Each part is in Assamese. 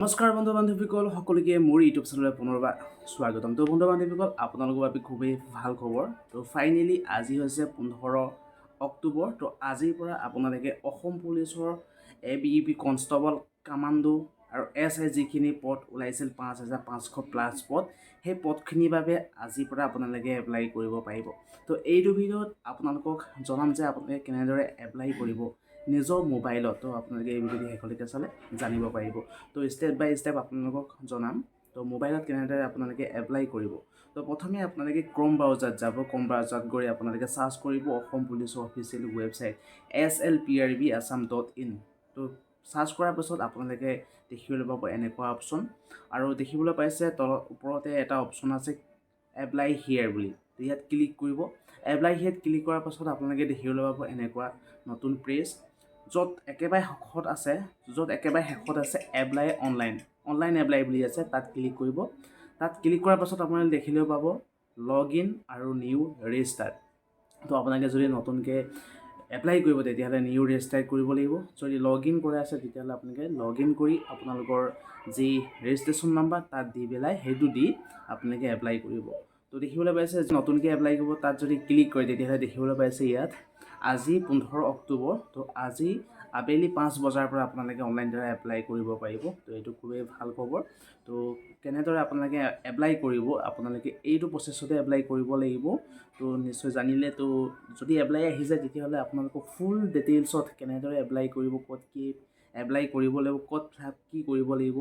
নমস্কাৰ বন্ধু বান্ধৱীসকল সকলোকে মোৰ ইউটিউব চেনেললৈ পুনৰবাৰ স্বাগতম। তো বন্ধু বান্ধৱীসকল আপোনালোকৰ বাবে খুবেই ভাল খবৰ। তো ফাইনেলি আজি হৈছে 15 অক্টোবৰ। তো আজিৰ পৰা আপোনালোকে অসম পুলিচৰ ABEP কনষ্টেবল, কামাণ্ডো আৰু SI যিখিনি পদ ওলাইছিল 5500+ পদ, সেই পদখিনিৰ বাবে আজিৰ পৰা আপোনালোকে এপ্লাই কৰিব পাৰিব। তো এইটো ভিডিঅ'ত আপোনালোকক জনাম যে আপোনালোকে কেনেদৰে এপ্লাই কৰিব নিজৰ মোবাইলত। তো আপোনালোকে এই ভিডিঅ'টো শেষলৈকে চালে জানিব পাৰিব। তো ষ্টেপ বাই ষ্টেপ আপোনালোকক জনাম। তো মোবাইলত কেনেদৰে আপোনালোকে এপ্লাই কৰিব। তো প্ৰথমে আপোনালোকে ক্ৰম ব্ৰাউজাৰত যাব। ক্ৰম ব্ৰাউজাৰত গৈ আপোনালোকে চাৰ্চ কৰিব অসম পুলিচৰ অফিচিয়েল ৱেবছাইট slprbassam.in। তো চাৰ্চ কৰাৰ পাছত আপোনালোকে দেখিবলৈ পাব এনেকুৱা অপশ্যন, আৰু দেখিবলৈ পাইছে তলত ওপৰতে এটা অপশ্যন আছে এপ্লাই হিয়াৰ বুলি। তো ইয়াত ক্লিক কৰিব। এপ্লাই হিয়াৰত ক্লিক কৰাৰ পাছত আপোনালোকে দেখিবলৈ পাব এনেকুৱা নতুন পেজ, য'ত একেবাৰে শেষত আছে এপ্লাই অনলাইন এপ্লাই বুলি আছে। তাত ক্লিক কৰিব। তাত ক্লিক কৰাৰ পাছত আপোনালোকে দেখিবলৈ পাব লগ ইন আৰু নিউ ৰেজিষ্টাৰ। তো আপোনালোকে যদি নতুনকৈ এপ্লাই কৰিব তেতিয়াহ'লে নিউ ৰেজিষ্টাৰ কৰিব লাগিব। যদি লগ ইন কৰা আছে তেতিয়াহ'লে আপোনালোকে লগ ইন কৰি আপোনালোকৰ যি ৰেজিষ্ট্ৰেশ্যন নাম্বাৰ তাত দি পেলাই সেইটো দি আপোনালোকে এপ্লাই কৰিব। তো দেখিবলৈ পাইছে নতুনকৈ এপ্লাই কৰিব, তাত যদি ক্লিক কৰে তেতিয়াহ'লে দেখিবলৈ পাইছে ইয়াত আজি 15 অক্টোবৰ। তো আজি আবেলি 5 বজাৰ পৰা আপোনালোকে অনলাইন দ্বাৰা এপ্লাই কৰিব পাৰিব। তো এইটো খুবেই ভাল খবৰ। তো কেনেদৰে আপোনালোকে এপ্লাই কৰিব, আপোনালোকে এইটো প্ৰচেছতে এপ্লাই কৰিব লাগিব। তো নিশ্চয় জানিলে। তো যদি এপ্লাই আহি যায় তেতিয়াহ'লে আপোনালোকক ফুল ডিটেইলছত কেনেদৰে এপ্লাই কৰিব, ক'ত কি এপ্লাই কৰিব লাগিব, ক'ত কি কৰিব লাগিব,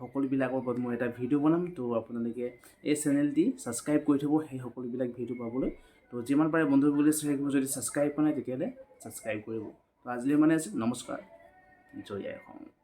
সকলোবিলাকৰ ওপৰত মই এটা ভিডিঅ' বনাম। তো আপোনালোকে এই চেনেলটি ছাবস্ক্ৰাইব কৰি থ'ব সেই সকলোবিলাক ভিডিঅ' পাবলৈ। তো যিমান পাৰে বন্ধু বুলি যদি ছাবস্ক্ৰাইব কৰা নাই তেতিয়াহ'লে ছাবস্ক্ৰাইব কৰিব। তো আজিলৈ মানে আছে। নমস্কাৰ, জয় আই অসম।